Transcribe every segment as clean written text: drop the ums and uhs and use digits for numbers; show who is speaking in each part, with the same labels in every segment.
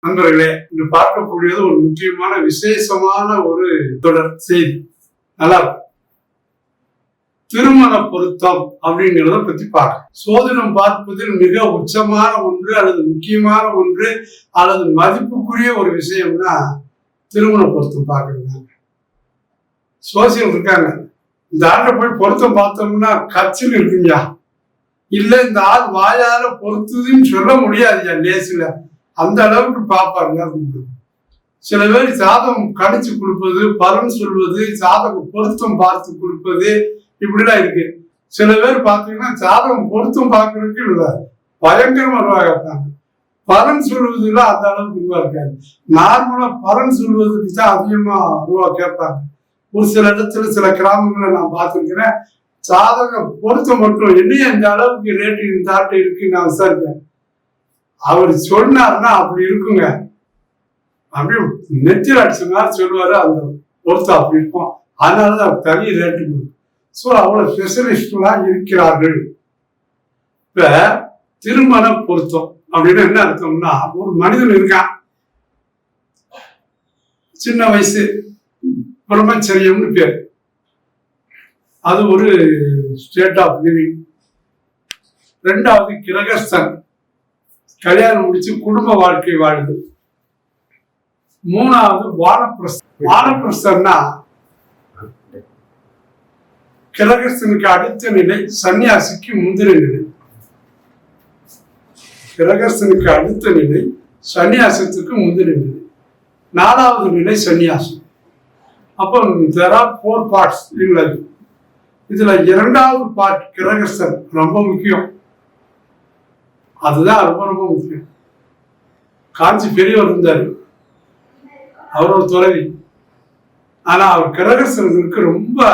Speaker 1: நண்பர்களே, இன்று பார்க்கக்கூடியது ஒரு முக்கியமான விசேஷமான ஒரு தொடர் செய்தி. நல்லா திருமண பொருத்தம் அப்படிங்கிறத பத்தி பார்க்க சோதனம் பார்ப்பதில் மிக உச்சமான ஒன்று அல்லது முக்கியமான ஒன்று அல்லது மதிப்புக்குரிய ஒரு விஷயம்னா திருமண பொருத்தம் பார்க்கறது. சோசியல் இருக்காங்க, இந்த ஆட்டை போய் பொருத்தம் பார்த்தோம்னா கட்சியில் இருக்குங்க, இல்ல இந்த ஆள் வாயால பொருத்துதுன்னு சொல்ல முடியாதுயா லேசில, அந்த அளவுக்கு பார்ப்பாங்க அப்படின்னு. சில பேர் சாதகம் கணிச்சு கொடுப்பது, பலன் சொல்வது, சாதகம் பொருத்தம் பார்த்து கொடுப்பது, இப்படிலாம் இருக்கு. சில பேர் பார்த்தீங்கன்னா சாதகம் பொருத்தம் பார்க்கறதுக்கு இல்லை, பயங்கரமா ரூபா கேட்பாங்க. பலன் சொல்வதுல அந்த அளவுக்கு ரூபா இருக்காது. நார்மலா பலன் சொல்வதுக்கு தான் அதிகமா ரூபா கேட்பாங்க. ஒரு சில இடத்துல சில கிராமங்களை நான் பார்த்துருக்கிறேன், சாதகம் பொருத்தம் மட்டும் என்னைய இந்த அளவுக்கு ரேட்டு இந்த ஆட்டை இருக்கு நான் விசாரிப்பேன். அவர் சொன்னார்னா அப்படி இருக்குங்க, அப்படியே நெத்தியில் அடிச்ச மாதிரி சொல்லுவாரு, அந்த பொருத்தம் அப்படி இருக்கும். அதனாலதான் தனி ரேட்டு. ஸோ அவ்வளவு ஸ்பெஷலிஸ்ட்லாம் இருக்கிறார்கள். இப்ப திருமண பொருத்தம் அப்படின்னு என்ன அர்த்தம்னா, ஒரு மனிதன் இருக்கான், சின்ன வயசு, பிரம்மச்சரியம்னு பேர், அது ஒரு ஸ்டேட் ஆஃப் லிவிங். ரெண்டாவது கிரகஸ்தன், கல்யாணம் முடிச்சு குடும்ப வாழ்க்கை வாழுது. மூணாவது வானப்பிரஸ்தன். வானப்பிரஸ்தன்னா கிரகஸ்தனுக்கு அடுத்த நிலை, சன்னியாசிக்கு முந்தின நிலை. கிரகஸ்தனுக்கு அடுத்த நிலை, சன்னியாசத்துக்கு முந்தின நிலை. நாலாவது நிலை சன்னியாசம். அப்போ there are 4 parts in life. இதுல இரண்டாவது பார்ட் கிரகஸ்தன் ரொம்ப முக்கியம். அதுதான் ரொம்ப ரொம்ப முக்கியம். காஞ்சி பெரியவர் இருந்தாரு, அவர் ஒரு துறவி. ஆனா அவர் கிரகஸ்தர்களுக்கு ரொம்ப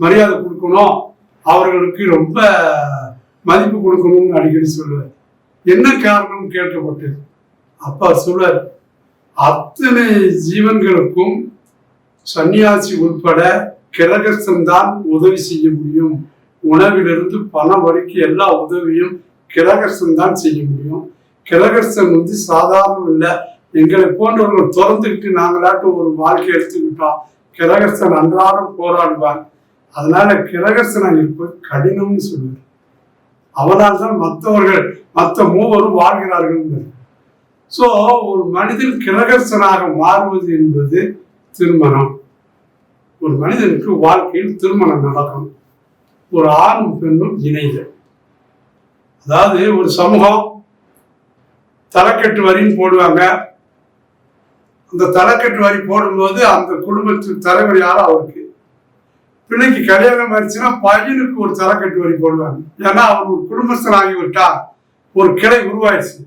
Speaker 1: மரியாதை கொடுக்கணும், அவர்களுக்கு ரொம்ப மதிப்பு கொடுக்கணும்னு அடிக்கடி சொல்லுவார். என்ன காரணம் கேட்கப்பட்டது. அப்ப சொல்வார், அத்தனை ஜீவன்களுக்கும் சன்னியாசி உட்பட கிரகஸ்தன் தான் உதவி செய்ய முடியும். உணவிலிருந்து பணம் வரைக்கும் எல்லா உதவியும் கிரகஸ்தன் தான் செய்ய முடியும். கிரகஸ்தன் சாதாரணம் இல்லை, எங்களை போன்றவர்கள் திறந்துக்கிட்டு நாங்களாட்டும் ஒரு வாழ்க்கை எடுத்துக்கிட்டோம். கிரகஸ்தன் அன்றாடம் போராடுவார். அதனால கிரகஸ்தனா இருப்பது கடினம்னு சொல்லுவார். அவனால் தான் மற்றவர்கள் மற்ற மூவரும் வாழ்கிறார்கள். ஸோ ஒரு மனிதன் கிரகஸ்தனாக மாறுவது என்பது திருமணம். ஒரு மனிதனுக்கு வாழ்க்கையில் திருமணம் நடக்கும், ஒரு ஆணும் பெண்ணும் இணைதல். அதாவது ஒரு சமூகம் தலைக்கட்டு வரின்னு போடுவாங்க. அந்த தலைக்கட்டு வரி போடும்போது அந்த குடும்பத்தின் தலைவர் யாரும் அவருக்கு. பிள்ளைக்கு கல்யாணம் ஆயிடுச்சுன்னா பையனுக்கு ஒரு தலைக்கட்டு வரி போடுவாங்க. ஏன்னா அவர் ஒரு குடும்பஸ்தன் ஆகிவிட்டா, ஒரு கிளை உருவாயிடுச்சு.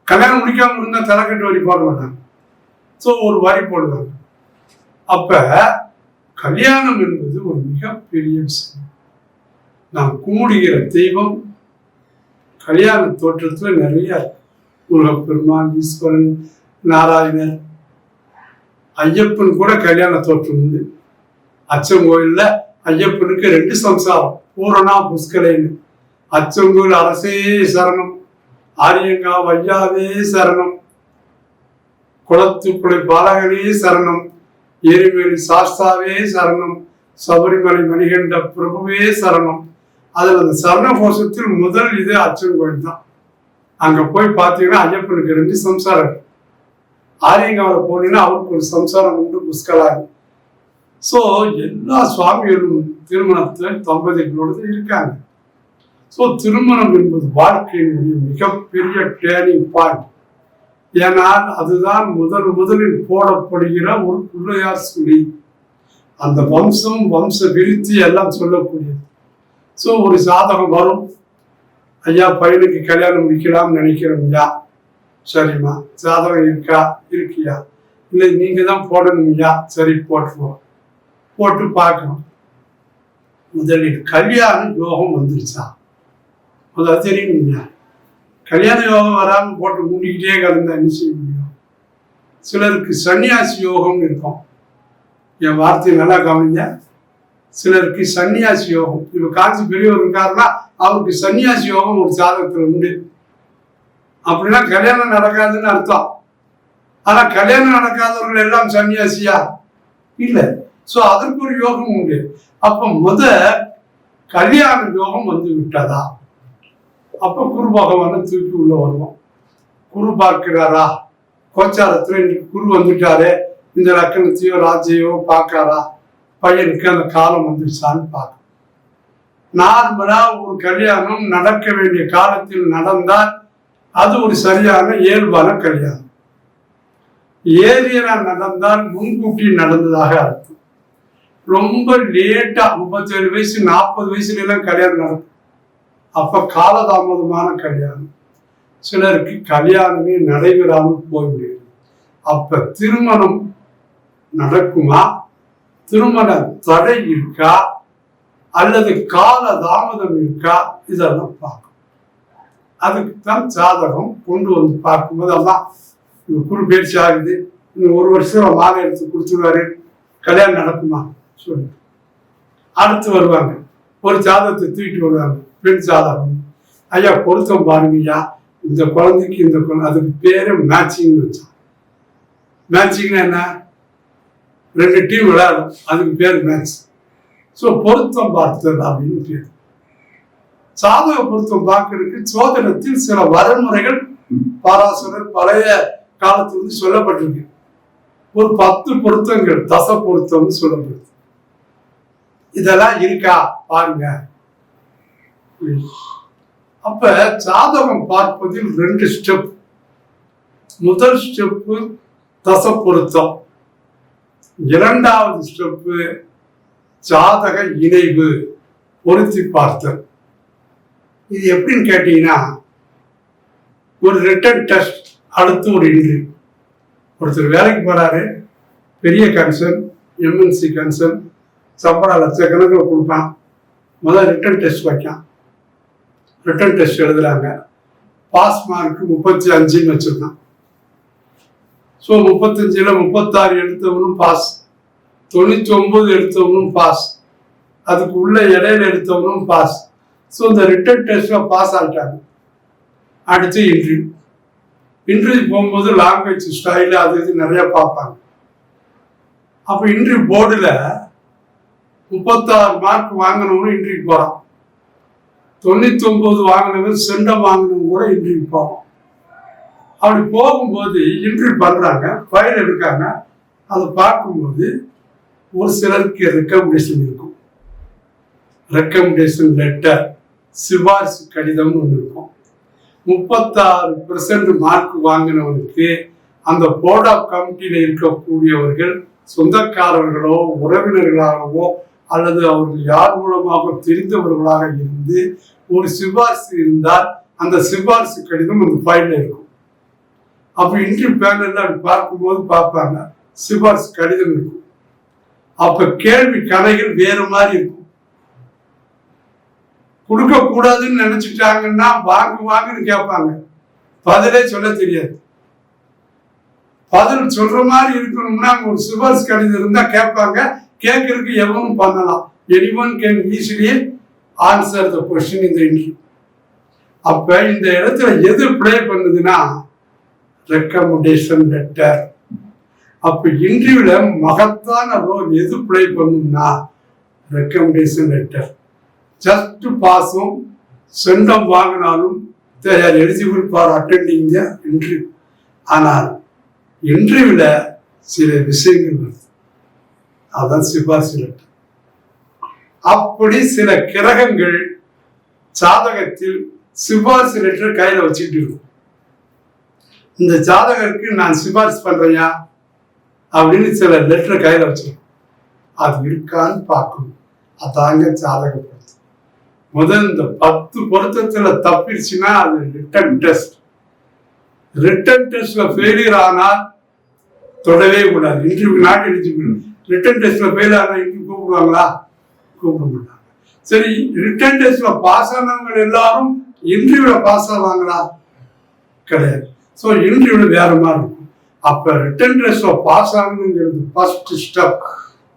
Speaker 1: கல்யாணம் முடிக்காம இருந்தா தலைக்கட்டு வரி போட மாட்டாங்க. ஸோ ஒரு வரி போடுவாங்க. அப்ப கல்யாணம் என்பது ஒரு மிகப்பெரிய விஷயம். நாம் கும்பிடுகிற தெய்வம் கல்யாண தோற்றத்துல நிறைய இருக்கு. முருகப்பெருமான், ஈஸ்வரன், நாராயணர், ஐயப்பன் கூட கல்யாண தோற்றம் உண்டு. அச்சங்கோயில்ல ஐயப்பனுக்கு 2 சம்சாரம், பூரணா புஷ்கலைன்னு. அச்சங்கோயில் அரசே சரணம், ஆரியங்கா வையாவே சரணம், குளத்துக்குளை பாலகனே சரணம், எரிமேலி சாஸ்தாவே சரணம், சபரிமலை மணிகண்ட பிரபுவே சரணம். அதுல அந்த சரண கோஷத்தில் முதல் இது அச்சங்கோயில் தான். அங்க போய் பார்த்தீங்கன்னா ஐயப்பனுக்கு 2 சம்சாரம். ஆரியங்காவில் போனீங்கன்னா அவருக்கு ஒரு சம்சாரம் உண்டு, புஷ்கலாரி. ஸோ எல்லா சுவாமிகளும் திருமணத்தில் தம்பதிகளோடு இருக்காங்க. ஸோ திருமணம் என்பது வாழ்க்கையினுடைய மிகப்பெரிய டேர்னிங் பாயிண்ட். ஏனால் அதுதான் முதலில் போடப்படுகிற ஒரு பிள்ளையார் சொல்லி, அந்த வம்சம் வம்ச விருத்தி எல்லாம் சொல்லக்கூடியது. ஸோ ஒரு சாதகம் வரும், ஐயா பையனுக்கு கல்யாணம் முடிக்கலாம்னு நினைக்கிறோம், ஐயா சரிம்மா, சாதகம் இருக்கா, இருக்கியா, இல்லை நீங்க தான் போடணும்யா, சரி போட்டுருவோம். போட்டு பார்க்கணும். முதலில் கல்யாண யோகம் வந்துருச்சா முதல்ல தெரியுங்க. கல்யாண யோகம் வராமல் போட்டு மூடிக்கிட்டே கிடந்தா என்ன செய்ய முடியும். சிலருக்கு சன்னியாசி யோகம்னு இருக்கும். என் வார்த்தையை நல்லா கவனிங்க. சிலருக்கு சன்னியாசி யோகம், இப்ப காஞ்சி பெரியவர் இருக்காருன்னா அவருக்கு சன்னியாசி யோகம் ஒரு சாதகத்துல உண்டு. அப்படின்னா கல்யாணம் நடக்காதுன்னு அர்த்தம். ஆனா கல்யாணம் நடக்காதவர்கள் எல்லாம் சன்னியாசியா? இல்ல. சோ அதற்கு ஒரு யோகம் உண்டு. அப்ப கல்யாண யோகம் வந்து விட்டதா, அப்ப குரு பகவான தூக்கி உள்ள வருவோம். குரு பார்க்கிறாரா, கோச்சாரத்துல இன்னைக்கு குரு வந்துட்டாரு, இந்த லக்கணத்தையோ ராஜ்யோ பார்க்காரா, பையனுக்கு அந்த காலம் வந்துருச்சான்னு பார்க்க. நார்மலா ஒரு கல்யாணம் நடக்க வேண்டிய காலத்தில் நடந்தால் அது ஒரு சரியான இயல்பான கல்யாணம். ஏரியனா நடந்தால் முன்கூட்டி நடந்ததாக அர்த்தம். ரொம்ப லேட்டா 37 வயசு 40 வயசுல எல்லாம் கல்யாணம் நடக்கும். அப்ப காலதாமதமான கல்யாணம். சிலருக்கு கல்யாணமே நடைபெறாமல் போய்விடுது. அப்ப திருமணம் நடக்குமா, திருமண தடை இருக்கா, அல்லது கால தாமதம் இருக்கா, இதெல்லாம் பார்க்கணும். அதுக்குத்தான் ஜாதகம் கொண்டு வந்து பார்க்கும்போது அதான் குரு பயிற்சி ஆகுது, இன்னும் 1 வருஷம் மாலை எடுத்து கொடுத்துருவாரு, கல்யாணம் நடக்குமா சொல்லு. அடுத்து வருவாங்க, ஒரு ஜாதகத்தை தூக்கிட்டு வருவாங்க, பெண் ஜாதகம். ஐயா பொருத்தம் பாருங்கய்யா, இந்த குழந்தைக்கு இந்த குழந்தை, அதுக்கு பேரு மேட்சிங்னு வச்சான். மேட்சிங்னா என்ன? 2 டீம் விளையாடும், அதுக்கு பேர் மேட்ச். ஸோ பொருத்தம் பார்த்தல் அப்படின்னு பேர். சாதக பொருத்தம் பார்க்கறதுக்கு சோதனத்தில் சில வரமுறைகள் பாராசரர் பழைய காலத்திலிருந்து சொல்லப்பட்டிருக்கு. ஒரு 10 பொருத்தங்கள் தச பொருத்தம்னு சொல்லப்படுது. இதெல்லாம் இருக்கா பாருங்க. அப்ப ஜாதகம் பார்ப்பதில் 2 ஸ்டெப். முதல் ஸ்டெப்பு தச பொருத்தம், 2வது ஸ்டெப்பு ஜாதக இணைவு, பொருத்தி பார்த்தல். இது எப்படின்னு கேட்டீங்கன்னா, ஒரு ரிட்டன் டெஸ்ட், அடுத்து ஒரு இன்டர்வியூ. ஒருத்தர் வேலைக்கு போறாரு, பெரிய கன்சர்ன், எம்என்சி கன்சர்ன், சம்பளம் லட்சக்கணக்கில் கொடுப்பான். முதல் ரிட்டன் டெஸ்ட் வைக்கான். ரிட்டன் டெஸ்ட் எழுதுறாங்க, பாஸ் மார்க் 35 வச்சிருக்கான். ஸோ 35ல் 36 எடுத்தவனும் பாஸ், 99 எடுத்தவனும் பாஸ், அதுக்கு உள்ள இடையில எடுத்தவனும் பாஸ். ஸோ இந்த ரிட்டன் டெஸ்ட்ல பாஸ் ஆகிட்டாங்க. அடுத்து இன்டர்வியூ போகும்போது லாங்குவேஜ் ஸ்டைலு அது இது நிறைய பார்ப்பாங்க. அப்போ இன்டர்வியூ போர்டில் 36 மார்க் வாங்கினவனும் இன்டர்வியூ போகிறான், 99 வாங்கினவன் செண்டம் வாங்கினவங்க கூட இன்டர்வியூ போவான். அப்படி போகும்போது இன்டர்வியூ பண்ணுறாங்க, ஃபைல் எடுக்காங்க. அதை பார்க்கும்போது ஒரு சிலருக்கு ரெக்கமெண்டேஷன் இருக்கும். ரெக்கமெண்டேஷன் லெட்டர், சிபாரிசு கடிதம்னு ஒன்று இருக்கும். 36% மார்க் வாங்கினவனுக்கு அந்த போர்ட் ஆஃப் கமிட்டியில் இருக்கக்கூடியவர்கள் சொந்தக்காரர்களோ உறவினர்களாகவோ அல்லது அவர்கள் யார் மூலமாக தெரிந்தவர்களாக இருந்து ஒரு சிபாரிசு இருந்தால் அந்த சிபாரிசு கடிதம் அந்த ஃபைலில் இருக்கும். அப்போ இன்டர்வியூ பேனல்ல அப்படி பார்க்கும்போது பார்ப்பாங்க, சிபாரிசு கடிதம் இருக்கும். அப்ப கேள்வி கதைகள் வேற மாதிரி இருக்கும். கொடுக்க கூடாதுன்னு நினைச்சிட்டாங்கன்னா வாங்குன்னு கேட்பாங்க, பதிலே சொல்ல தெரியாது. பதில் சொல்ற மாதிரி இருக்கணும்னா ஒரு சிபாரிசு கடிதம் இருந்தா கேட்பாங்க, கேட்கறதுக்கு எவனும் பண்ணலாம். anyone can easily answer the question in the interview. அப்ப இந்த இடத்துல எது பிளே பண்ணுதுன்னா ரெக்கமெண்டேஷன் லெட்டர். அப்ப இன்டர்வியூல மகத்தான ரோல் எது பிளே பண்ணும்னா ரெக்கமெண்டேஷன் லெட்டர். ஜஸ்ட் பாஸும் செண்டம் வாங்கினாலும் they are eligible for attending the interview. ஆனால் இன்டர்வியூல சில விஷயங்கள் வருது, அதான் சிபாரிசு லெட்டர். அப்படி சில கிரகங்கள் ஜாதகத்தில் சிபாரிசு லெட்டர் கையில வச்சுக்கிட்டு இருக்கும். இந்த ஜாதகருக்கு நான் சிபாரிசு பண்றேயா அப்படின்னு சில லெட்டர் கையில வச்சிருக்கோம். அது இருக்கான்னு பார்க்கணும். அதாங்க ஜாதக பொருத்தம். முதல் இந்த 10 பொருத்தத்துல தப்பிடுச்சுன்னா அது ரிட்டன் டெஸ்ட். ரிட்டன் டெஸ்ட்ல ஃபெயிலியர் ஆனால் தொடவே கூடாது. Interview not eligible. ரிட்டன் டெஸ்ட்ல ஃபெயில் ஆனால் இன்டர்வியூ கூப்பிடுவாங்களா? கூப்பிட மாட்டாங்க. சரி, ரிட்டன் டெஸ்ட்ல பாஸ் ஆனவங்க எல்லாரும் இன்டர்வியூல பாஸ் ஆவாங்களா? கிடையாது. ஸோ இன்டர்வியூல வேற மாதிரி இருக்கும். அப்ப ரிட்டன் டெஸ்ட்ல பாஸ் ஆகணுங்கிறது ஃபர்ஸ்ட் ஸ்டெப்.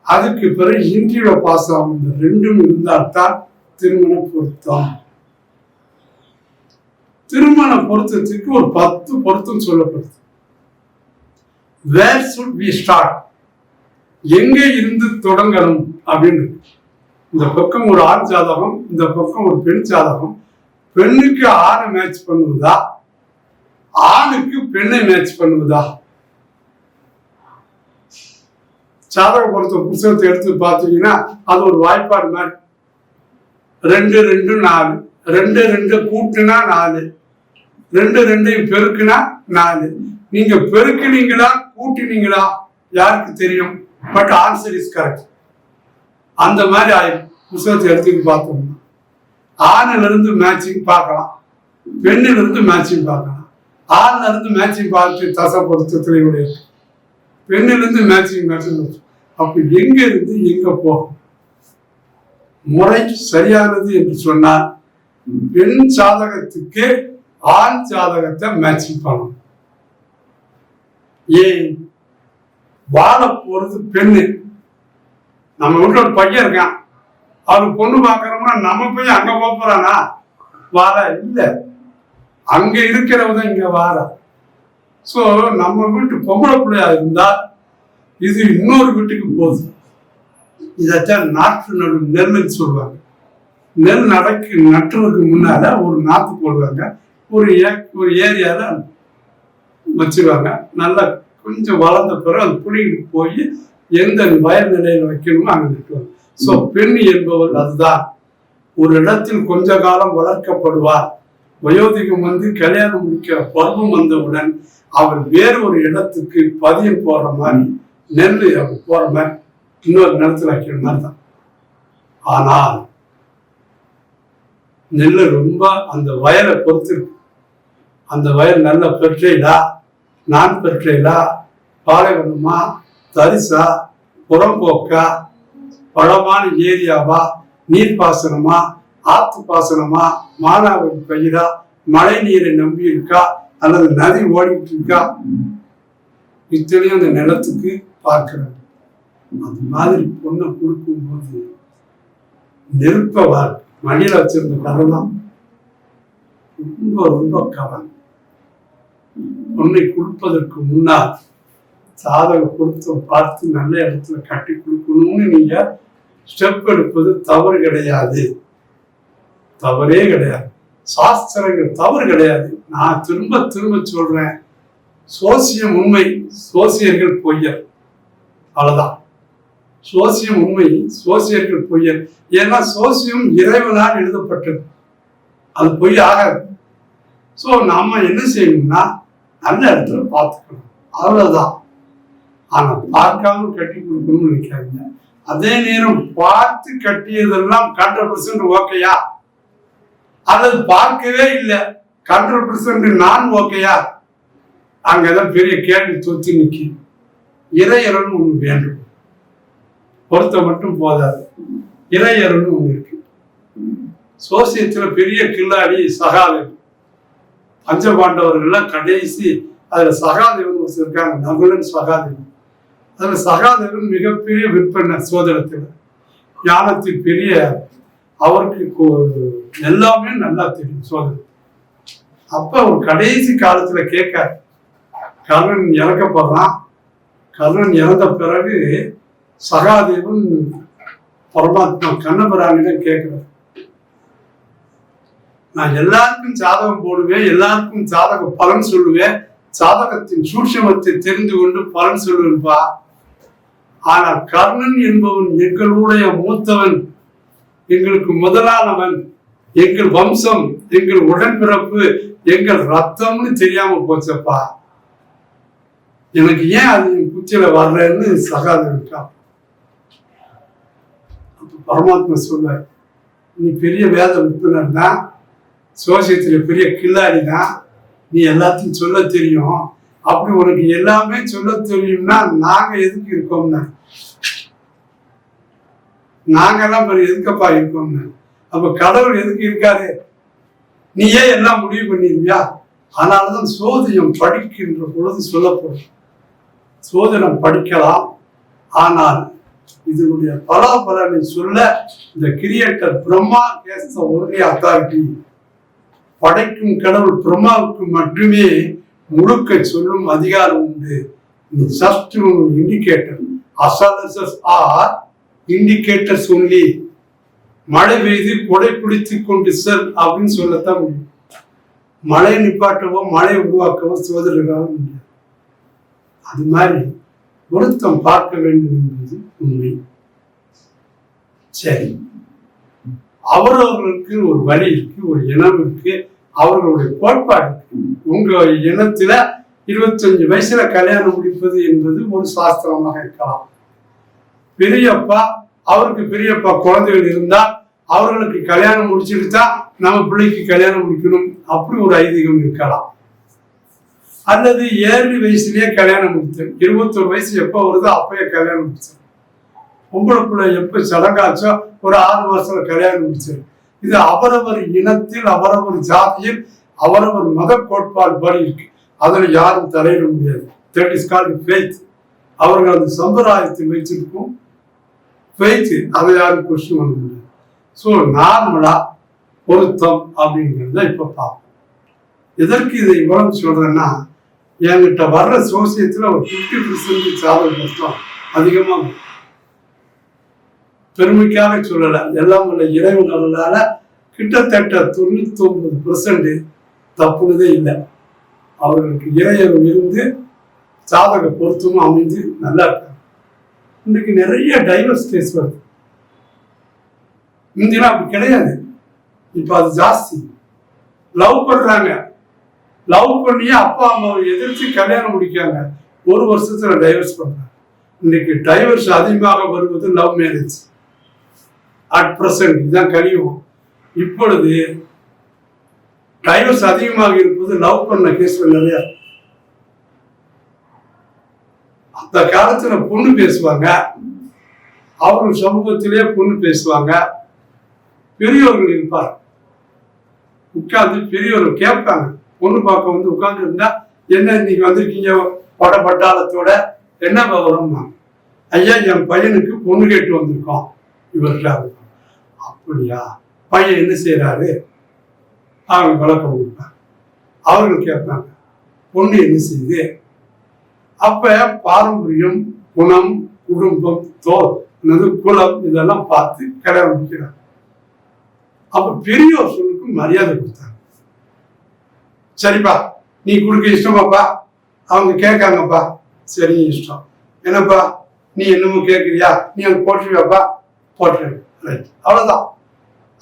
Speaker 1: அதுக்கு பிறகு இன்டர்வியூல பாஸ் ஆகணும். இந்த ரெண்டும் இருந்தால்தான் திருமண பொருத்தம். திருமண பொருத்தத்துக்கு ஒரு 10 பொருத்தம் சொல்லப்படுது. வேர் சுட் வி ஸ்டார்ட், எங்க இருந்து தொடங்கணும் அப்படின்னு. இந்த பக்கம் ஒரு ஆண் ஜாதகம், இந்த பக்கம் ஒரு பெண் ஜாதகம். பெண்ணுக்கு ஆணை மேட்ச் பண்ணுவதா, ஆணுக்கு பெண்ணை மேட்ச் பண்ணுவதா? ஜாதக பொறுத்த புத்தகத்தை எடுத்து பார்த்தீங்கன்னா அது ஒரு வாய்ப்பாடு மாதிரி. 2 2 4, 2 2 கூட்டுனா 4, 2 2 பெருக்குனா 4. நீங்க பெருக்குனீங்களா கூட்டினீங்களா யாருக்கு தெரியும்? But answer is correct. அந்த மாதிரி ஆயிடும். புத்தகத்தை எடுத்துட்டு பார்த்தோம்னா ஆணில இருந்து மேட்சிங் பார்க்கலாம், பெண்ணில இருந்து மேட்சிங் பார்க்கலாம். ஆண்ல இருந்து மேட்சிங் பார்த்து தசை பொருத்தத்திலே, பெண்ணிலிருந்து மேட்சிங் அப்ப எங்க இருந்து எங்க போகும்? முறை சரியானது என்று சொன்னால் பெண் ஜாதகத்துக்கு ஆண் ஜாதகத்தை மேட்சிங் பண்ணணும். ஏன் வாழ போறது பெண்ணு? நம்ம வீட்டுல ஒரு பையன் இருக்கான், அவருக்கு பொண்ணு பாக்குறோம்னா நம்ம போய் அங்க போறானா? வாழ இல்ல, அங்க இருக்கிறவதான் இங்க வாழ. சோ நம்ம வீட்டு பொம்பளை பிள்ளையா இருந்தா இது இன்னொரு வீட்டுக்கு போகுது. இதைத்தான் நாற்று நடு நெல்லுன்னு சொல்லுவாங்க. நெல் நட்டுறதுக்கு முன்னால ஒரு நாற்று போடுவாங்க, ஒரு ஏரியால வச்சிருவாங்க. நல்லா கொஞ்சம் வளர்ந்த பிறகு அது புடிங்கிட்டு போய் எந்த வயல் நிலையில வைக்கணுமோ அங்க நட்டுவாங்க. சோ பெண் என்பவள் அதுதான். ஒரு இடத்தில் கொஞ்ச காலம் வளர்க்கப்படுவார். வயோதிகம் கல்யாணம் முடிக்கிற பருவம் வந்தவுடன் அவள் வேறு ஒரு இடத்துக்கு பதியம் போடுற மாதிரி, நெல் அவள் போற மாதிரி இன்னொரு நிலத்துல வைக்கிற மாதிரி தான். ஆனால் நெல் ரொம்ப அந்த வயலை பொறுத்து இருக்கு. அந்த வயல் நல்ல பெற்றையிலா, நான் பெற்றையிலா, பாலைவனமா, தரிசா, புறம்போக்கா, பழமான ஏரியாவா, நீர்ப்பாசனமா, ஆத்து பாசனமா, மானாவாரி பயிரா, மழை நீரை நம்பி இருக்கா அல்லது நதி ஓடிட்டு இருக்கா, இத்தனையும் அந்த நிலத்துக்கு பார்க்கிறாங்க. அந்த மாதிரி பொண்ணை கொடுக்கும் போது நெருப்ப மடியில வச்சிருந்த கதை தான் ரொம்ப ரொம்ப கவனம். பொண்ணை கொடுப்பதற்கு முன்னால் சாதக பொருத்தம் பார்த்து நல்ல இடத்துல கட்டி கொடுக்கணும்னு நீங்க ஸ்டெப் எடுப்பது தவறு கிடையாது, தவறே கிடையாது. சாஸ்திரங்கள் தவறு கிடையாது. நான் திரும்ப திரும்ப சொல்றேன், சோசியம் உண்மை, சோசியர்கள் பொய்யர். அவ்வளவுதான். சோசியம் உண்மை, சோசியர்கள் பொய்யர். ஏன்னா சோசியம் இறைவனால் எழுதப்பட்டது, அது பொய் ஆகாது. சோ நம்ம என்ன செய்யணும்னா நல்ல இடத்துல பார்த்துக்கணும், அவ்வளவுதான். ஆனா பார்க்காம கட்டி கொடுக்கணும்னு நினைக்காதீங்க. அதே நேரம் பார்த்து கட்டியதெல்லாம் 100% ஓகேயா, அல்லது பார்க்கவே இல்லை 100% நான் ஓகேயா, அங்கதான் பெரிய கேள்வி தொத்தி நிற்கி. இறையறன்னு ஒண்ணு வேண்டும், பொருத்த மட்டும் போதாது, இறையறன்னு ஒண்ணு இருக்கு. சோசியத்துல பெரிய கில்லாடி சகாதேவன். பஞ்சபாண்டவர்கள்லாம் கடைசி அதுல சகாதேவன் ஒரு இருக்காங்க, நகுலன் சகாதேவன். அதுல சகாதேவன் மிகப்பெரிய விற்பனை சோதனத்துல, ஞானத்தில் பெரிய, அவருக்கு எல்லாமே நல்லா தெரியும் சோதனை. அப்ப ஒரு கடைசி காலத்துல கேட்காரு, கர்ணன் இறக்கப்படுறான். கர்ணன் இறந்த பிறகு சகாதேவன் பரமாத்மா கண்ணபிரானிடம் கேட்கிறார், நான் எல்லாருக்கும் ஜாதகம் போடுவேன், எல்லாருக்கும் ஜாதக பலன் சொல்லுவேன், ஜாதகத்தின் சூட்சமத்தை தெரிந்து கொண்டு பலன் சொல்லுவேன்பா. ஆனால் கர்ணன் என்பவன் எங்களுடைய மூத்தவன், எங்களுக்கு முதலானவன், எங்கள் வம்சம், எங்கள் உடன்பிறப்பு, எங்கள் ரத்தம்னு தெரியாம போச்சப்பா, எனக்கு ஏன் அது குச்சியில வர்றேன்னு சகாதேவன். பரமாத்மா சொல்ல, நீ பெரிய வேத விற்பனர் தான், சோசியத்துல பெரிய கில்லாடி தான், நீ எல்லாத்தையும் சொல்ல தெரியும். அப்படி உனக்கு எல்லாமே சொல்ல தெரியும்னா நாங்க எதுக்கு இருக்கோம்னா, நாங்கெல்லாம் எதுக்கப்பா இருக்கோம்னா, அப்ப கடவுள் எதுக்கு இருக்காரு? நீ ஏன் எல்லாம் முடிவு பண்ணிருவியா? அதனாலதான் சோதியம் படிக்கின்ற பொழுது சொல்லப்படும். சோதனம் படிக்கலாம், ஆனால் இதனுடைய பலாபலனை சொல்ல இந்த creator Brahma has the only authority. படைக்கும் கடவுள் பிரம்மாவுக்கு மட்டுமே முழுக்க சொல்லும் அதிகாரம் உண்டு. just indicator. Astrologers are indicators only. மழை பெய்து கொடை பிடித்து கொண்டு செல் அப்படின்னு சொல்லத்தான் முடியும். மழை நிப்பாட்டவோ மழை உருவாக்கவோ சோதரர்களாக முடியாது. அது மாதிரி பொருத்தம் பார்க்க வேண்டும் என்பது உண்மை. சரி, அவரவர்களுக்கு ஒரு வழி இருக்கு, ஒரு இனம் இருக்கு, அவர்களுடைய கோட்பாடு இருக்கு. உங்க இனத்துல 25 வயசுல கல்யாணம் முடிப்பது என்பது ஒரு சாஸ்திரமாக இருக்கலாம். பெரியப்பா அவருக்கு பெரியப்பா குழந்தைகள் இருந்தா அவர்களுக்கு கல்யாணம் முடிச்சுட்டு நம்ம பிள்ளைக்கு கல்யாணம் முடிக்கணும், அப்படி ஒரு ஐதீகம் இருக்கலாம். அல்லது 7 வயசுலயே கல்யாணம் முடித்தேன், 21 வயசு எப்போ வருதோ அப்பயே கல்யாணம் முடிச்சேன். உங்களுக்குள்ள எப்ப சடங்காச்சோ ஒரு 6 மாசத்துல கல்யாணம் முடிச்சேன். இது அவரவர் இனத்தில் அவரவர் ஜாதியில் அவரவர் மத கோட்பாடு படி இருக்கு. அதில் யாரும் தலையிட முடியாது. That is called faith. அவர்கள் அந்த சம்பிரதாயத்தில் வச்சிருக்கும் ஃபெய்த், அதை யாரும் கொஸ்டின் பண்ண முடியாது. ஸோ நார்மலா பொருத்தம் அப்படிங்கிறத இப்ப பார்ப்போம். எதற்கு இதை இவ்வளவு சொல்றேன்னா, என்கிட்ட வர்ற சோசியத்துல ஒரு 50% சாதக பொருத்தம் அதிகமாக, பெருமைக்காக சொல்லல, எல்லாம் உள்ள இறைவன் அருளால கிட்டத்தட்ட 99% தப்புனதே இல்லை. அவர்களுக்கு இறையரும் இருந்து சாதக பொருத்தமும் அமைந்து நல்லா இருக்காங்க. இன்னைக்கு நிறைய டைவர்ஸ் கேஸ் வருது. முந்தினா அப்படி கிடையாது, இப்ப அது ஜாஸ்தி. லவ் பண்றாங்க, லவ் பண்ணியே அப்பா அம்மாவை எதிர்த்து கல்யாணம் முடிக்காங்க, 1 வருஷத்துல டைவர்ஸ் பண்றாங்க. இன்னைக்கு டைவர்ஸ் அதிகமாக வருவது லவ் மேரேஜ். அட் பிரசன்ட் இதுதான் கலியுகம். இப்பொழுது டைவர்ஸ் அதிகமாக இருப்பது லவ் பண்ண கேஸ்கள் நிறைய. அந்த காலத்துல பொண்ணு பேசுவாங்க, அவர்கள் சமூகத்திலே பொண்ணு பேசுவாங்க, பெரியவர்கள் இருப்பார், உட்கார்ந்து பெரியவர்கள் கேட்பாங்க. பொண்ணு பார்க்க வந்து உட்கார்ந்து இருந்தா, என்ன இன்னைக்கு வந்திருக்கீங்க பட்டாளத்தோட, என்ன வரும்னா, ஐயா என் பையனுக்கு பொண்ணு கேட்டு வந்திருக்கோம் இவருக்காக. அப்படியா, பையன் என்ன செய்யறாரு, அவங்க விளக்கம் கொடுப்பாங்க. அவர்கள் கேட்பாங்க பொண்ணு என்ன செய்யுது. அப்ப பாரம்பரியம், குணம், குடும்பம், குலம் இதெல்லாம் பார்த்து கல்யாணம் முடிக்கிறாங்க. அப்ப பெரியோர் சொல்லுக்கு மரியாதை கொடுத்தாங்க. சரிப்பா நீ கொடுக்க இஷ்டமாப்பா, அவங்க கேட்காங்கப்பா, சரி இஷ்டம். என்னப்பா நீ என்னமோ கேட்குறியா, நீ அங்க போட்டுருவியாப்பா, போட்டுருவேன், ரைட், அவ்வளவுதான்.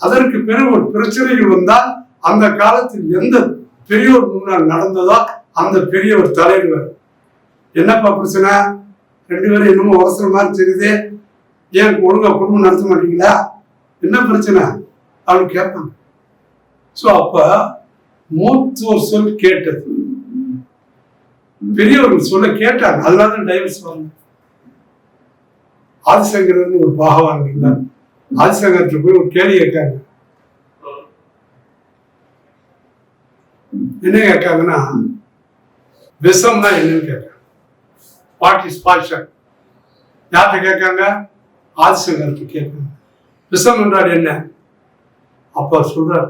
Speaker 1: அதற்கு பிறகு ஒரு பிரச்சனைகள் வந்தால் அந்த காலத்தில் எந்த பெரியோர் முன்னால் நடந்ததோ அந்த பெரியவர் தலையிடுவார். என்னப்பா பிரச்சனை, 2 பேரும் என்னமோ அவசர மாதிரி தெரியுது, ஏன் ஒழுங்கா குடும்பம் நடத்த மாட்டீங்களா, என்ன பிரச்சனை அப்படின்னு கேட்பாங்க. ஸோ அப்ப மூத்தோர் சொல் கேட்டது, பெரியவர்கள் சொல்ல கேட்டாங்க, அதனால டைவர்ஸ் வரல. ஆதிசங்கரன் ஒரு பாகவான் இருந்தார். ஆதிசங்கரத்துல போய் ஒரு கேள்வி கேட்காங்க. என்ன கேட்காங்கன்னா, விஷம்னா என்னன்னு கேட்காங்க. What is poison? யார்கிட்ட கேட்காங்க? ஆதிசங்கரத்தை கேட்காங்க. விஷம் என்றால் என்ன? அப்ப சொல்றார்,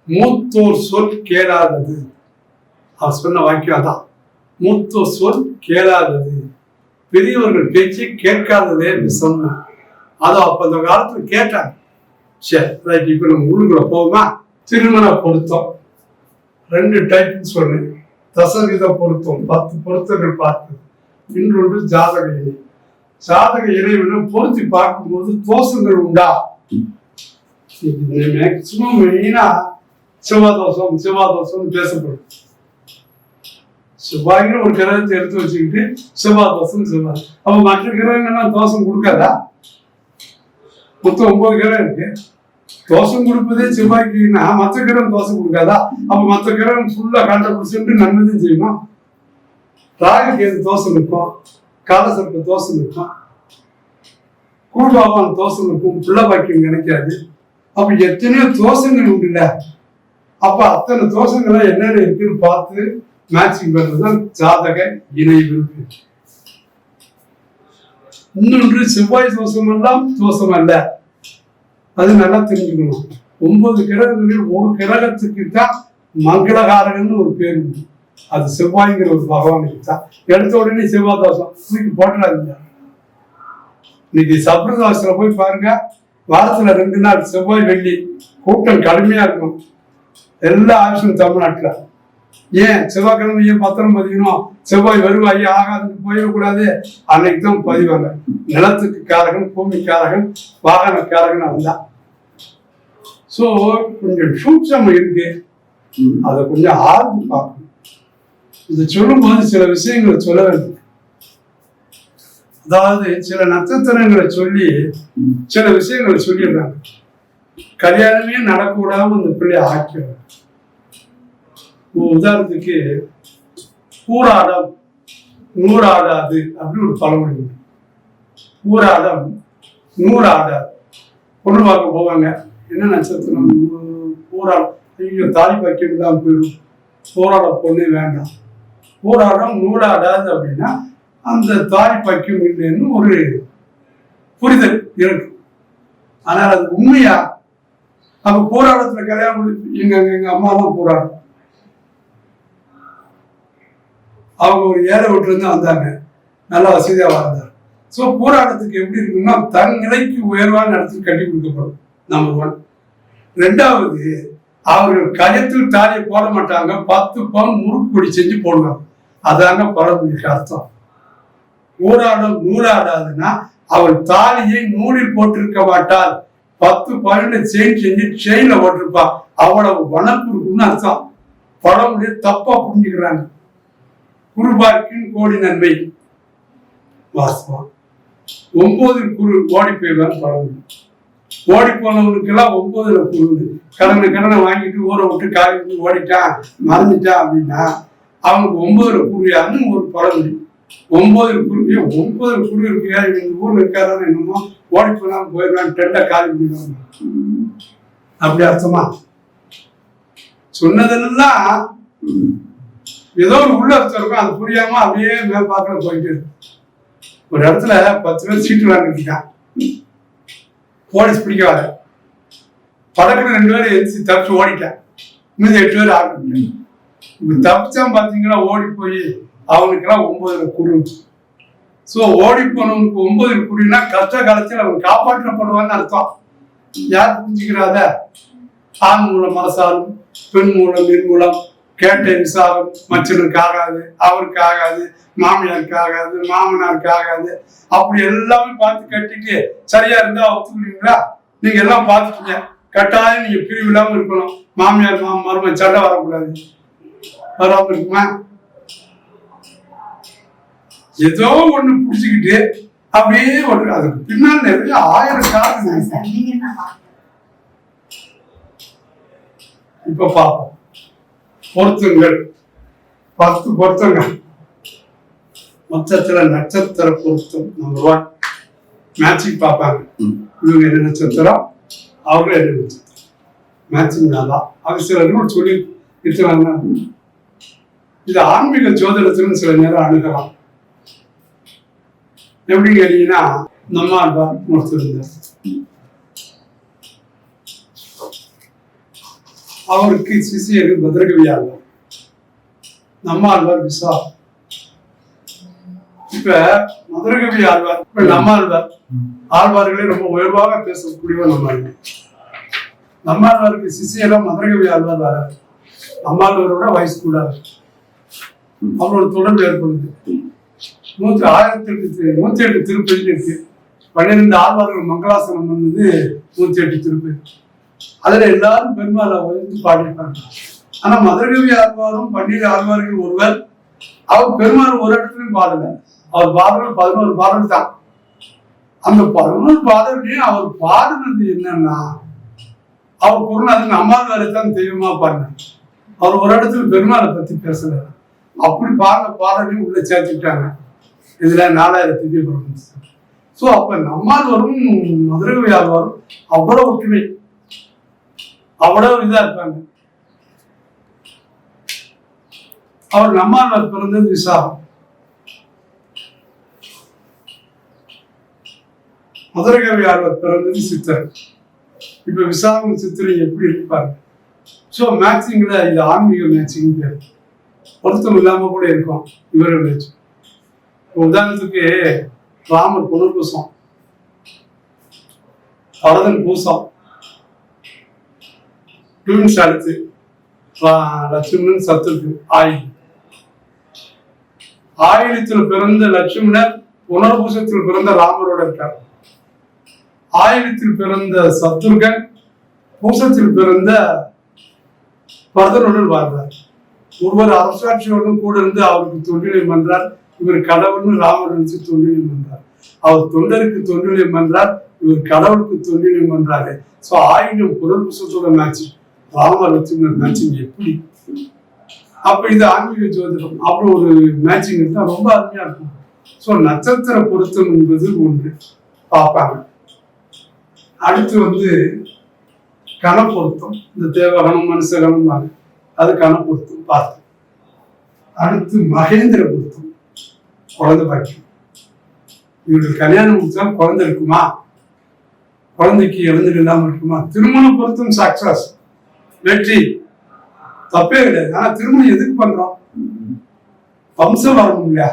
Speaker 1: மூத்தோர் சொல் கேளாதது. அவர் சொன்ன வாக்கியம் தான், மூத்தோர் சொல் கேளாதது, பெரியவர்கள் பேச்சு கேட்காததே விஷம். அதை அப்ப அந்த காலத்துல கேட்டாங்க. சரி ரைட், இப்ப நம்ம உள்ளுக்குள்ள போகுமா? திருமண பொருத்தம் 2 டைப் சொன்னேன். தசவித பொருத்தம் 10 பொருத்தங்கள் பார்த்தது. இன்னொன்று ஜாதக இணை. ஜாதக இணைவுன்னு பொருத்தி பார்க்கும்போது தோஷங்கள் உண்டா? மேக்சிமம் மெயினா செவ்வாதோஷம் பேசப்படும். செவ்வாய்க்கு ஒரு கிரகத்தை எடுத்து வச்சுக்கிட்டு செவ்வாதோஷம் செவ்வாய். அப்ப மற்ற கிரகங்கள்லாம் தோஷம் கொடுக்காதா? மொத்தம் 9 கிரகம் இருக்கு. தோஷம் கொடுப்பதே செவ்வாய்க்குன்னா மற்ற கிரகம் தோஷம் கொடுக்காதா? அப்ப மற்ற கிரகம் ஃபுல்லா 100% நன்மைதான் செய்யணும். ராகுக்கு எது தோஷம் இருக்கும், காலசர்ப்ப தோஷம் இருக்கும், கூழ்பாவான் தோஷம் இருக்கும், பிள்ளை பாக்கியம் கிடைக்காது. அப்ப எத்தனையோ தோஷங்கள் உண்டு இல்ல? அப்ப அத்தனை தோஷங்களை என்னென்ன இருக்குன்னு பார்த்து மேட்சிங் பண்றதுதான் ஜாதக இணைவு. இன்னொன்று செவ்வாய் தோஷம் எல்லாம் தோஷம் அல்ல, அது நல்லா தெரிஞ்சுக்கணும். 9 கிரகங்களில் ஒரு கிரகத்துக்கு தான் மங்களகாரகன்னு ஒரு பேர் உண்டு. அது செவ்வாய்ங்கிற ஒரு பகவானுக்கு தான். எடுத்த உடனே செவ்வாய் தோஷம் தூக்கி போட்டுறாதீங்க. இன்னைக்கு சப்ரதாசத்துல போய் பாருங்க, வாரத்துல 2 நாள் செவ்வாய் வெள்ளி கூட்டம் கடுமையா இருக்கும் எல்லா ஆஃபீஸும் தமிழ்நாட்டுல. ஏன் செவ்வாய்க்கிழமை ஏன் பத்திரம் பதிக்கணும்? செவ்வாய் வருவாய் ஆகாதுன்னு போயிடக்கூடாது. அன்னைக்கு தான் பதிவாங்க. நிலத்துக்கு காரகன், பூமிக்காரகன், வாகனக்காரகன் அவன்தான். ஸோ கொஞ்சம் சூட்சம் இருக்கு, அதை கொஞ்சம் ஆழ்ந்து பார்க்கணும். இதை சொல்லும் போது சில விஷயங்களை சொல்ல வேண்டும். அதாவது சில நட்சத்திரங்களை சொல்லி சில விஷயங்களை சொல்லிடுறாங்க. கல்யாணமே நடக்கூடாம அந்த பிள்ளைய ஆக்கிறாங்க. உதாரணத்துக்கு பூராடம் 100 ஆடாது அப்படின்னு ஒரு பழமொழி உண்டு. பூராடம் 100 ஆடாது. பொண்ணு பார்க்க போவாங்க, என்ன நட்சத்திரம்? பூராடம். ஐயோ தாலி பாக்கியம் இல்லாமல் போயிடும், போராட பொண்ணு வேண்டாம். போராடம் 100 ஆடாது அப்படின்னா அந்த தாலி பாக்கியம் இல்லைன்னு ஒரு புரிதல் இருக்கு. ஆனால் அது உண்மையா? அப்ப போராட்டத்துல கல்யாணம் எங்க அம்மாலாம் போராடும். அவங்க ஒரு ஏழை வீட்டுல இருந்து வந்தாங்க, நல்லா வசதியா வாழ்ந்தார். ஸோ போராட்டத்துக்கு எப்படி இருக்குன்னா தன் நிலைக்கு உயர்வான இடத்துக்கு கட்டி கொடுக்கப்படும். நம்பர் 1. 2வது, அவர்கள் கயத்தில் தாலியை போட மாட்டாங்க, 10 பவுன் முறுக்கு கொடி செஞ்சு போடுவாங்க. அதாங்க பழமொழிக்கு அர்த்தம். போராடம் 100 ஆடாதுன்னா அவள் தாலியை நூலில் போட்டிருக்க மாட்டாள், 10 பவுன் செயின் செஞ்சு செயின்ல போட்டிருப்பா. அவ்வளவு வனப்பு இருக்குன்னு அர்த்தம். பழமொழியை தப்பா புரிஞ்சுக்கிறாங்க. குருபார்க்கின் கோடி நன்மை வாஸ்தவம். 9 குரு ஓடி போயிடுவான்னு பழமொழி. ஓடி போனவனுக்கெல்லாம் 9ல குரு. கடனை வாங்கிட்டு ஊரை விட்டு காலி ஓடிட்டான் மறந்துட்டான் அப்படின்னா அவனுக்கு 9ல குருயான்னு ஒரு பழமொழி. 9 குரு 9 குரு இருக்கியா, இந்த ஊர்ல இருக்காரான்னு என்னமோ ஓடி போனாலும் போயிடலாம், டெண்டை காலி பண்ணிடுவாங்க. அப்படி அர்த்தமா? சொன்னதெல்லாம் ஏதோ ஒரு உள்ள அர்த்தம் இருக்கும், அது புரியாம அப்படியே மேற்பார்க்கல போயிட்டு இருக்கு. ஒரு இடத்துல 10 பேர் சீட்டு விளையாண்டுருக்கான், போலீஸ் பிடிக்காத படக்குன்னு 2 பேர் எரிச்சு தப்பிச்சு ஓடிட்டேன். மீது 8 பேர் ஆகிட்டேன். இப்ப தப்பிச்சான் பாத்தீங்கன்னா ஓடி போய் அவனுக்கெல்லாம் 9ல குரு. ஸோ ஓடி போனவனுக்கு 9ல் குருன்னா கஷ்ட காலத்தில் அவன் காப்பாற்றப்படுவான்னு அர்த்தம். யார் புரிஞ்சுக்கிறாத? ஆண் மூலம் மனசாலும், பெண் மூலம் மீன் மூலம், கேட்ட விசாரம் மச்சனுக்கு ஆகாது, அவருக்கு ஆகாது, மாமியாருக்கு ஆகாது, மாமனாருக்கு ஆகாது. அப்படி எல்லாமே பார்த்து கட்டிட்டு சரியா இருந்தா ஒத்துக்கிறீங்களா? நீங்க எல்லாம் பார்த்துட்டீங்க, கட்டாயம் நீங்க பிரிவு இல்லாம இருக்கணும். மாமியார் மருமன் சண்டை வரக்கூடாது, வராம இருக்குமா? ஏதோ ஒண்ணு புடிச்சுக்கிட்டு அப்படியே ஒரு அதுக்கு பின்னால் நிறைய 1000 காரணம். இப்ப பார்ப்போம். பொருத்தங்கள் 10 பொருத்தங்கள். மொத்தத்துல நட்சத்திர பொருத்தம் நம்பர் 1 மேட்சிங் பார்ப்பாங்க. இவங்க என்ன நட்சத்திரம், அவங்க என்ன நட்சத்திரம், மேட்சிங் தான். அது சில ரூல் சொல்லி இருக்கிறாங்க. இது ஆன்மீக ஜோதிடத்துன்னு சில நேரம் அணுகலாம். எப்படி கேட்டீங்கன்னா, நம்மாழ்வார் ஒருத்தர் இருந்தார். அவருக்கு சிஷியர்கள் பத்ரகவி ஆழ்வார், நம்மாழ்வார் விசா. இப்ப மதுரகவி ஆழ்வார், இப்ப நம்மாழ்வார், ஆழ்வார்களே ரொம்ப உயர்வாக பேசக்கூடியவர் நம்மாழ்வார். நம்மாழ்வாருக்கு சிஷியெல்லாம் மதுரகவி ஆழ்வார் வராது. நம்மாழ்வாரோட வயசு கூட அவரோட தொடர்பு ஏற்படுது. 108 திருப்பதி இருக்கு. 12 ஆழ்வார்கள் மங்களாசனம் வந்தது 108 திருப்பதி. அதுல எல்லாரும் பெருமாளை உயர்ந்து பாடியிருப்பாங்க. ஆனா மதுரகவி ஆழ்வாரும் 12 ஆழ்வார்கள் ஒருவர். அவர் பெருமாள் ஒரு இடத்துலயும் பாடல. அவர் பாடல் 11 பாடல் தான். அந்த 11 பாடல்லையும் அவர் பாடுனது என்னன்னா, அவர் குருநாதன் நம்மாழ்வாரை தான் தெய்வமா பாடினார். அவர் ஒரு இடத்துல பெருமாளை பத்தி பேசல. அப்படி பாடின பாடலையும் உள்ள சேர்த்துக்கிட்டாங்க. இதுல 4000 திவ்ய பிரபந்தம். ஸோ அப்ப நம்மாழ்வாரும் மதுரகவி ஆழ்வாரும் அவ்வளவு ஒற்றுமை, அவ்வளவு இதா இருப்பாங்க. அவர் நம்மாழ்வார் பிறந்தது விசாகம், மதுரகவி ஆழ்வார் பிறந்தது சித்திரை. இப்ப விசாகம் சித்திரை எப்படி இருப்பாங்க? ஸோ மேட்சிங்ல இது ஆன்மீக மேட்சிங் பேர். பொருத்தம் இல்லாம கூட இருக்கும் இவர்கள் வச்சு. உதாரணத்துக்கு ராமர் புனர்பூசம், பரதன் பூசம், ட்வின்ஸ் அடுத்து லட்சுமணன் சத்துருக்கு ஆயிரத்தில் பிறந்த லட்சுமணர் புனர்பூசத்தில் பிறந்த ராமரோட இருக்கார். ஆயிரத்தில் பிறந்த சத்துருகன் பூசத்தில் பிறந்த பரதனுடன் வாழ்றார். ஒருவர் அரசாட்சியோடும் கூட இருந்து அவருக்கு தொண்டிலை பண்றார். இவர் கடவுள்னு ராமர் நினைச்சு தொண்டிலை பண்றார். அவர் தொண்டருக்கு தொண்டிலை பண்றார், இவர் கடவுளுக்கு தொண்டிலை பண்றாரு. So 1000 புனர்பூசத்தோட matching, Ramar Lakshmanar matching எப்படி? அப்ப இது ஆன்மீக ஜோதிடம். அப்புறம் ஒரு மேட்சிங் இருந்தா ரொம்ப அருமையா இருக்கும். ஸோ நட்சத்திர பொருத்தம் என்பது ஒன்று பார்ப்பாங்க. அடுத்து கணப்பொருத்தம், இந்த தேவகணம் மனுஷகணம் அது கணப்பொருத்தம் பார்த்து. அடுத்து மகேந்திர பொருத்தம், குழந்தை பாக்கியம். இவர்கள் கல்யாணம் முடிச்சா குழந்தை இருக்குமா, குழந்தைக்கு இழந்து இல்லாம இருக்குமா. திருமண பொருத்தம் சக்சஸ், வெற்றி, தப்பே கிடையாது. ஆனா திருமணம் எதுக்கு பண்றோம்? வம்சம் வரணும் இல்லையா?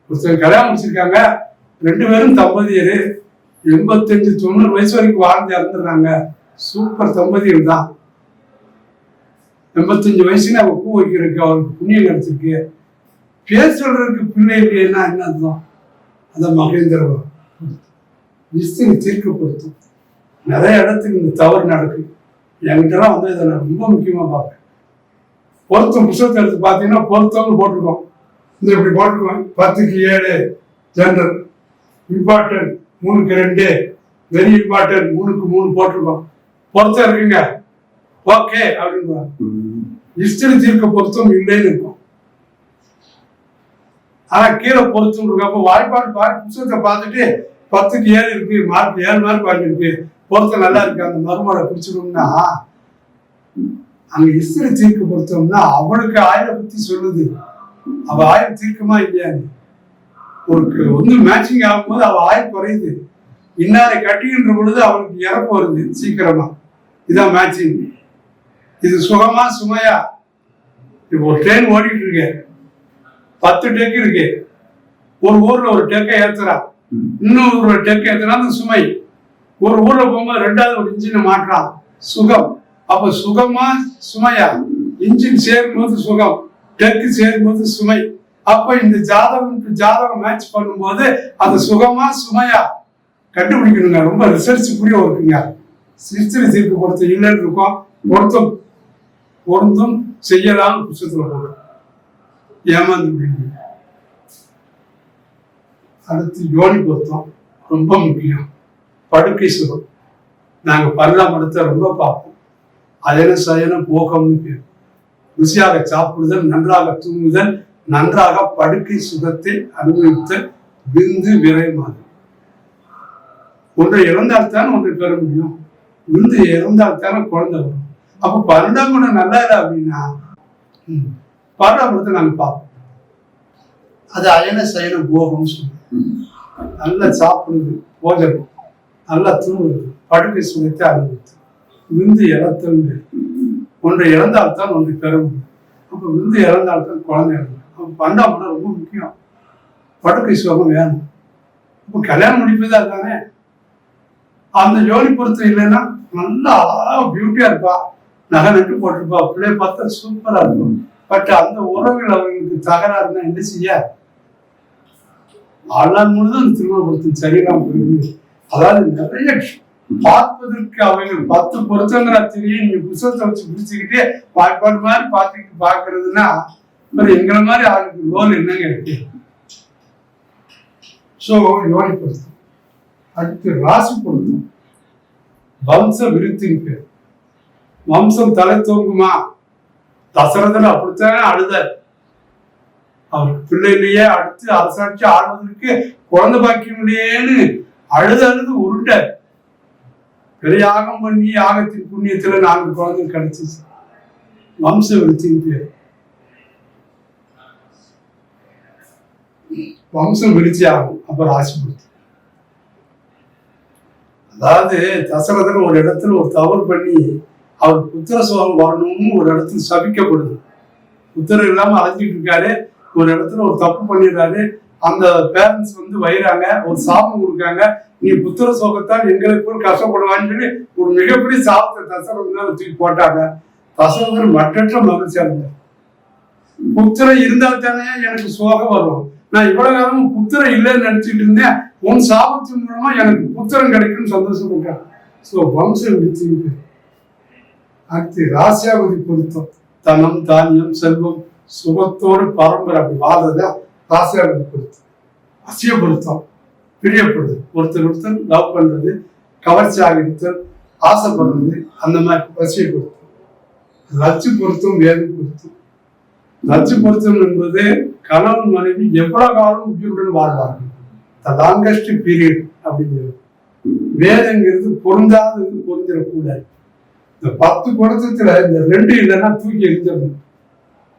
Speaker 1: ஒருத்தர் கல்யாணம் முடிச்சிருக்காங்க, 2 பேரும் தம்பதியரு, 85-90 வயசு வரைக்கும் வாழ்ந்து இறந்துடுறாங்க. சூப்பர் தம்பதியர் தான். 85 வயசுல அவ பூ வைக்கிறதுக்கு அவருக்கு புண்ணியம் கிடைச்சிருக்கு. பேர் சொல்றதுக்கு பிள்ளை இல்லைன்னா என்ன அர்த்தம்? அதான் மகேந்திர தீர்க்க பொருத்தம். நிறைய இடத்துக்கு இந்த தவறு நடக்குது. என்கிட்டலாம் இதை நான் ரொம்ப முக்கியமா பார்ப்பேன். பொருத்தம் புத்தகத்தை எடுத்து பார்த்தீங்கன்னா பொருத்தம்னு போட்டிருக்கோம். இந்த இப்படி போட்டிருக்கோம், 10க்கு 7 ஜெனரல், இம்பார்ட்டன்ட் 3க்கு 2, வெரி இம்பார்ட்டன்ட் 3க்கு 3 போட்டிருக்கோம். பொருத்தம் இருக்குங்க, ஓகே அப்படின்னு. இஷ்ட தீர்க்க பொருத்தம் இல்லைன்னு இருக்கும். ஆனா கீழே பொருத்தம் இருக்கு. அப்போ வாய்ப்பாடு புத்தகத்தை பார்த்துட்டு 10க்கு 7 இருக்கு, மார்க் 7 மார்க் வாங்கியிருக்கு, பொருத்தம் நல்லா இருக்கு, அந்த மருமகளை பிடிச்சிடும்னா அங்க இஷ்ட தீர்க்க பொருத்தம்னா அவளுக்கு ஆயிர பத்தி சொல்லுது. அவ ஆயுள் தீர்க்கமா இல்லையான்னு. ஒரு மேட்சிங் ஆகும்போது அவ ஆயுள் குறையுது. இன்னாரை கட்டிக்கின்ற பொழுது அவளுக்கு இறப்பு வருது சீக்கிரமா. இதான் மேட்சிங். இது சுகமா சுமையா? இப்போ ஒரு ட்ரெயின் ஓடிட்டு இருக்கு, 10 டெக் இருக்கு. ஒரு ஊர்ல ஒரு டெக்கை ஏத்துறா, இன்னொரு ஊர்ல டெக்கை ஏத்துனா அந்த சுமை. ஒரு ஊர்ல போகும்போது 2வது ஒரு இன்ஜினை மாற்றான், சுகம். அப்ப சுகமா சுமையா? இன்ஜின் சேரும்போது சுகம், டெக்கு சேரும்போது சுமை. அப்ப இந்த ஜாதகம் மேட்ச் பண்ணும்போது அது சுகமா சுமையா கண்டுபிடிக்கணுங்க. ரொம்ப ரிசர்ச் புரிய இருக்குங்க. சிறுத்திரி தீர்ப்பு பொருத்தம் இல்லைன்னு இருக்கும். பொருந்தும் செய்யலாம் புத்தகத்துல போடும், ஏமாந்து. அடுத்து யோனி பொருத்தம் ரொம்ப முக்கியம். படுக்கை சுகம் நாங்க பரிணாமத்தை ரொம்ப பார்ப்போம். அயன சயன போகம்னு பேர். ருசியாக சாப்பிடுதல், நன்றாக தூங்குதல், நன்றாக படுக்கை சுகத்தை அனுபவித்தல், விந்து விரைமாறு. ஒன்றை இழந்தால்தான் ஒன்றை பெற முடியும். விந்து இறந்தால்தானே குழந்தை வரும். அப்ப 12ஆம் இடம் நல்லா இல்லை அப்படின்னா பரிணாமத்தை நாங்க பார்ப்போம். அது அயன சயன போகம்னு சொல்லுவோம். நல்லா சாப்பிடுறது போஜனம், நல்லா தூங்குறது, படுக்கை சுகத்தை அனுபவித்தல், விந்து இழத்தல். ஒன்றை இழந்தால்தான் ஒன்றை பெற முடியும். அப்ப விந்து இழந்தால்தான் குழந்தை இழந்தது. அப்ப 12ஆம் இடம் ரொம்ப முக்கியம். படுக்கை சுகம் வேணும். அப்ப கல்யாணம் முடிப்பதா இருக்கானே, அந்த ஜோடி பொருத்தம் இல்லைன்னா நல்லா அழகா பியூட்டியா இருப்பா, நகை நட்டு போட்டிருப்பா, பிள்ளைய பார்த்தா சூப்பரா இருக்கும். பட் அந்த உறவுகள் அவங்களுக்கு தகராறுனா என்ன செய்ய? ஆளான் முழுதும் அந்த திருமண பொருத்தம் சரியில்லாம போயிருந்து. அதாவது நிறைய பார்ப்பதற்கு அவைகள் 10 பொருத்தங்களா தெரியும். நீங்க புத்தகத்தை வச்சு பிடிச்சுக்கிட்டே வாய்ப்பாடு மாதிரி பார்த்துக்கிட்டு பாக்குறதுன்னா எங்களை மாதிரி ஆளுக்கு லோன் என்னங்க இருக்கு? சோ யோனி பொருத்தம். அடுத்து ராசி பொருத்தம், வம்ச விருத்தின் பேர். வம்சம் தலை தோங்குமா? தசரதன் அப்படித்தானே அழுதார். அவருக்கு பிள்ளையிலேயே அடுத்து அரசாட்சி ஆள்வதற்கு குழந்தை பாக்கியம் இல்லையேன்னு அழுது உருண்டார். பெரிய யாகம் பண்ணி யாகத்தின் புண்ணியத்துல 4 குழந்தை கிடைச்சிச்சு. வம்ச விருத்தின் பேர். வம்சம் விருத்தி ஆகும். அப்ப ராசி பொருத்தம். அதாவது தசரதன் ஒரு இடத்துல ஒரு தவறு பண்ணி அவர் புத்திர சோகம் வரணும்னு ஒரு இடத்துல சபிக்கப்படுது. புத்தர் இல்லாம அலைஞ்சிட்டு இருக்காரு, ஒரு இடத்துல ஒரு தப்பு பண்ணிடுறாரு, அந்த பேரண்ட்ஸ் வந்து வைறாங்க, ஒரு சாபம் கொடுக்காங்க, நீ புத்திர சோகத்தால் எங்களுக்கு போய் கஷ்டப்படுவான்னு சொல்லி ஒரு மிகப்பெரிய சாபத்தை தசரதன் மேல தூக்கி போட்டாங்க. தசரதன் மற்றற்ற மகிழ்ச்சியா இருந்தார். புத்திரம் இருந்தா தானே எனக்கு சோகம் வரும், நான் இவ்வளவு காலம் புத்திரம் இல்லைன்னு நினைச்சிட்டு இருந்தேன், உன் சாபத்தின் மூலமா எனக்கு புத்திரம் கிடைக்கும்னு சந்தோஷப்பட்டார். ஸோ வம்சம் விருத்தி. அடுத்து ராசியாபதி பொருத்தம், தனம் தானியம் செல்வம் சுகத்தோடு பரம்பரை வாததான் ராசியாபதி பொருத்தம். அசிய பொருத்தம், பிரியப்படுது, ஒருத்தர் லவ் பண்றது, கவர்ச்சியாக இருத்தல், ஆசைப்படுறது, அந்த மாதிரி வசிய பொருத்தம். லட்சு பொருத்தம், வேத பொருத்தம். லட்சு பொருத்தம் என்பது கணவன் மனைவி எவ்வளவு காலம் உயிருடன் வாழ்வார்கள், த லாங்கஸ்ட் பீரியட் அப்படிங்கிறது. வேதங்கிறது பொருந்தாதது, பொருந்திடக்கூடாது. இந்த 10 பொருத்தத்துல இந்த 2 இல்லைன்னா தூக்கி எரிஞ்சிடணும்,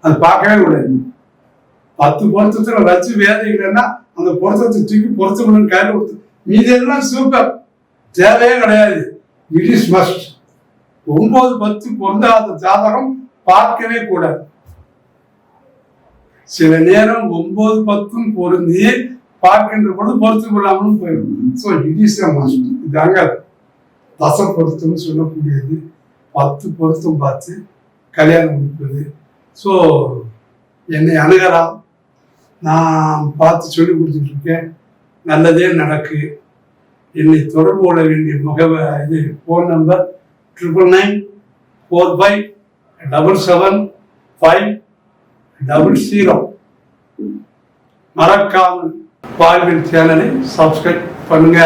Speaker 1: அது பார்க்கவே கூடாது. 10 பொருத்தத்துல லட்சு வேதம் இல்லைன்னா அந்த பொருத்தத்தை தூக்கி பொருத்தம் கையில் கொடுத்து, மீது எல்லாம் சூப்பர், தேவையே கிடையாது, இட் இஸ் மஸ்ட். 9, 10 பொருந்தாத ஜாதகம் பார்க்கவே கூடாது. சில நேரம் 9, 10 பொருந்தி பார்க்கின்ற பொழுது பொருத்தம் கொள்ளாமல் போயிடும். So it is a must. இதாங்க தச பொருத்தம்னு சொல்லக்கூடியது. 10 பொருத்தம் பார்த்து கல்யாணம் முடிப்பது. ஸோ என்னை அணுகலாம், நான் பார்த்து சொல்லி கொடுத்துட்டு இருக்கேன், நல்லதே நடக்கு. என்னை தொடர்பு கொள்ள வேண்டிய இது ஃபோன் நம்பர் 9945775500. மறக்காமல் வாழ்வின் சேனலை சப்ஸ்கிரைப் பண்ணுங்க.